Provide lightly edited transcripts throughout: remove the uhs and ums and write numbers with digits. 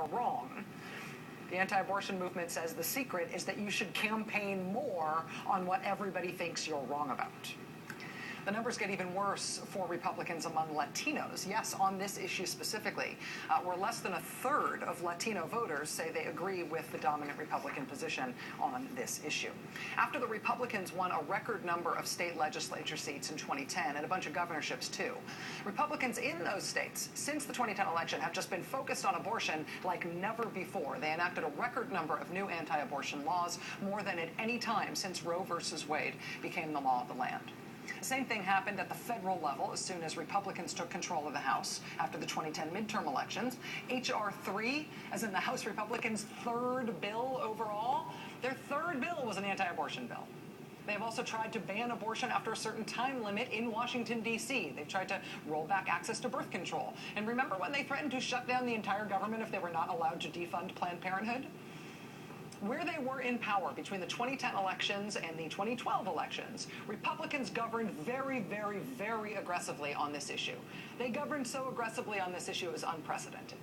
are wrong. The anti-abortion movement says the secret is that you should campaign more on what everybody thinks you're wrong about. The numbers get even worse for Republicans among Latinos. Yes, on this issue specifically, where less than a third of Latino voters say they agree with the dominant Republican position on this issue. After the Republicans won a record number of state legislature seats in 2010 and a bunch of governorships too, Republicans in those states since the 2010 election have just been focused on abortion like never before. They enacted a record number of new anti-abortion laws, more than at any time since Roe versus Wade became the law of the land. The same thing happened at the federal level as soon as Republicans took control of the House after the 2010 midterm elections. H.R. 3, as in the House Republicans' third bill overall, their third bill was an anti-abortion bill. They have also tried to ban abortion after a certain time limit in Washington, D.C. They've tried to roll back access to birth control. And remember when they threatened to shut down the entire government if they were not allowed to defund Planned Parenthood? Where they were in power between the 2010 elections and the 2012 elections, Republicans governed very, very, very aggressively on this issue. They governed so aggressively on this issue it was unprecedented.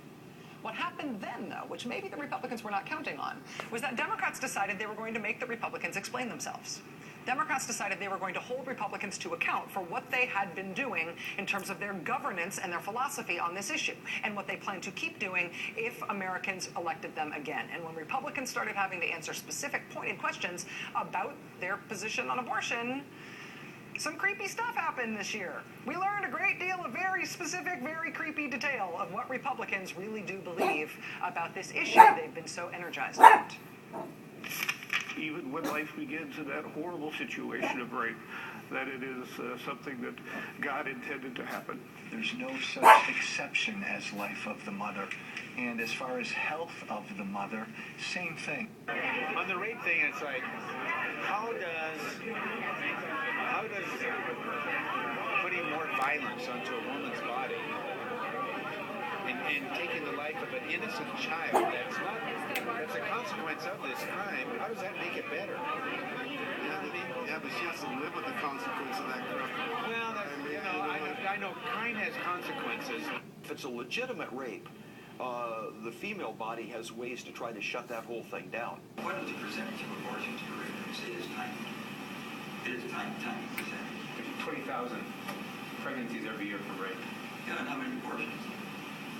What happened then, though, which maybe the Republicans were not counting on, was that Democrats decided they were going to make the Republicans explain themselves. Democrats decided they were going to hold Republicans to account for what they had been doing in terms of their governance and their philosophy on this issue, and what they plan to keep doing if Americans elected them again. And when Republicans started having to answer specific pointed questions about their position on abortion, some creepy stuff happened this year. We learned a great deal of very specific, very creepy detail of what Republicans really do believe about this issue they've been so energized about. Even when life begins in that horrible situation of rape, that it is something that God intended to happen. There's no such exception as life of the mother. And as far as health of the mother, same thing. On the rape thing, it's like, how does putting more violence onto a woman's body and taking the life of an innocent child that's a consequence of this crime, how does that make it better? Yeah, but she has to live with the consequence of that crime. Well, I know crime has consequences. If it's a legitimate rape, the female body has ways to try to shut that whole thing down. What is the percentage of abortions to rapes? It is tiny. It is a tiny, tiny percentage. 20,000 pregnancies every year from rape. Yeah, and how many abortions?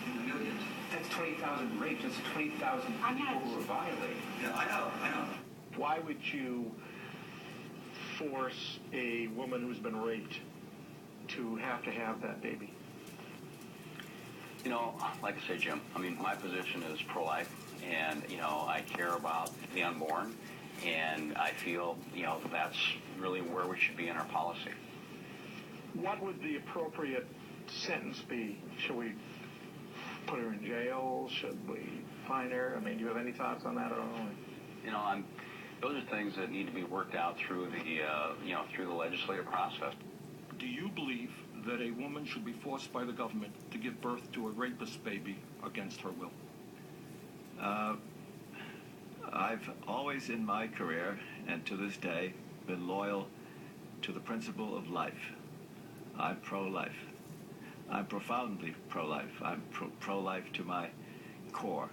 In the millions. That's 20,000 rapes. That's 20,000 people who are violated. Yeah, I know. Why would you force a woman who's been raped to have that baby? You know, like I say, Jim, I mean, my position is pro-life, and, you know, I care about the unborn, and I feel, you know, that's really where we should be in our policy. What would the appropriate sentence be? Should we put her in jail? Should we fine her? I mean, do you have any thoughts on that at all? You know, those are things that need to be worked out through the, through the legislative process. Do you believe that a woman should be forced by the government to give birth to a rapist baby against her will? I've always in my career, and to this day, been loyal to the principle of life. I'm pro-life. I'm profoundly pro-life. I'm pro-life to my core.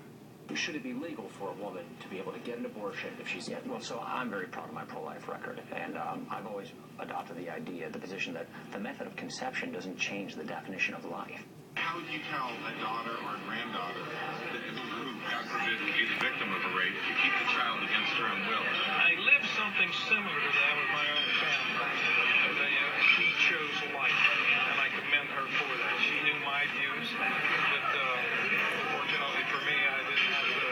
Should it be legal for a woman to be able to get an abortion if she's yet? Well, so I'm very proud of my pro-life record, and I've always adopted the idea, the position that the method of conception doesn't change the definition of life. How would you tell a daughter or a granddaughter who, God forbid, would be the victim of a rape to keep the child against her own will? I lived something similar to that with my own family. She chose life, and I commend her for that. She knew my views, but fortunately for me, I didn't have to.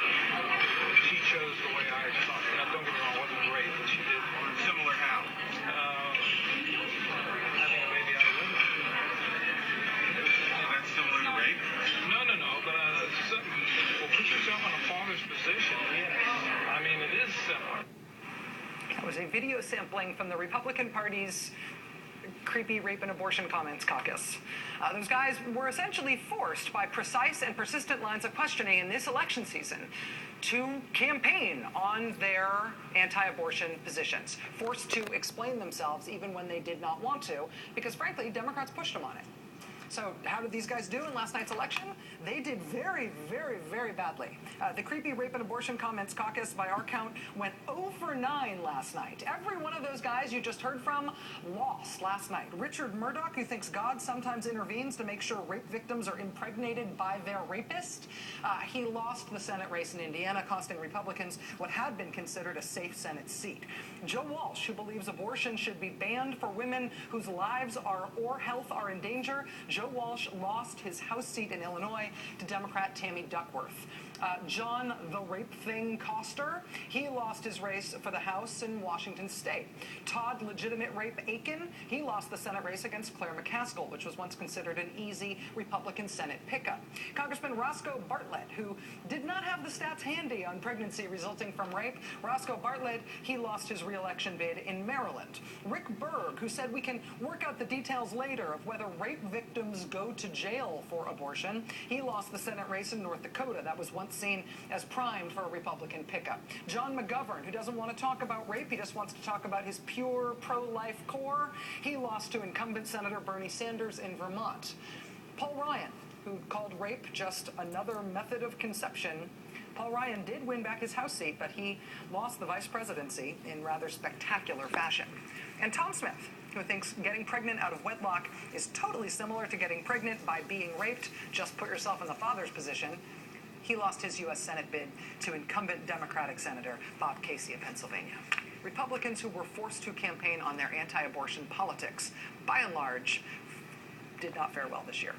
She chose the way I thought. Now, don't get me wrong, it wasn't great, but she did. Similar how? I think maybe I wouldn't. That's similar to rape? No, but well, put yourself in a father's position. Yes. I mean, it is similar. That was a video sampling from the Republican Party's creepy rape and abortion comments caucus. Those guys were essentially forced by precise and persistent lines of questioning in this election season to campaign on their anti-abortion positions, forced to explain themselves even when they did not want to, because frankly, Democrats pushed them on it. So how did these guys do in last night's election? They did very, very, very badly. The Creepy Rape and Abortion Comments Caucus, by our count, went 0 for 9 last night. Every one of those guys you just heard from lost last night. Richard Murdoch, who thinks God sometimes intervenes to make sure rape victims are impregnated by their rapist, he lost the Senate race in Indiana, costing Republicans what had been considered a safe Senate seat. Joe Walsh, who believes abortion should be banned for women whose lives or health are in danger, Joe Walsh lost his House seat in Illinois to Democrat Tammy Duckworth. John the Rape Thing Coster, he lost his race for the House in Washington State. Todd Legitimate Rape Aiken, he lost the Senate race against Claire McCaskill, which was once considered an easy Republican Senate pickup. Congressman Roscoe Bartlett, who did not have the stats handy on pregnancy resulting from rape, Roscoe Bartlett, he lost his re-election bid in Maryland. Rick Berg, who said we can work out the details later of whether rape victims go to jail for abortion, he lost the Senate race in North Dakota. That was once seen as primed for a Republican pickup. John McGovern, who doesn't want to talk about rape, he just wants to talk about his pure pro-life core, he lost to incumbent Senator Bernie Sanders in Vermont. Paul Ryan, who called rape just another method of conception, Paul Ryan did win back his House seat, but he lost the vice presidency in rather spectacular fashion. And Tom Smith, who thinks getting pregnant out of wedlock is totally similar to getting pregnant by being raped, just put yourself in the father's position, he lost his U.S. Senate bid to incumbent Democratic Senator Bob Casey of Pennsylvania. Republicans who were forced to campaign on their anti-abortion politics, by and large, did not fare well this year.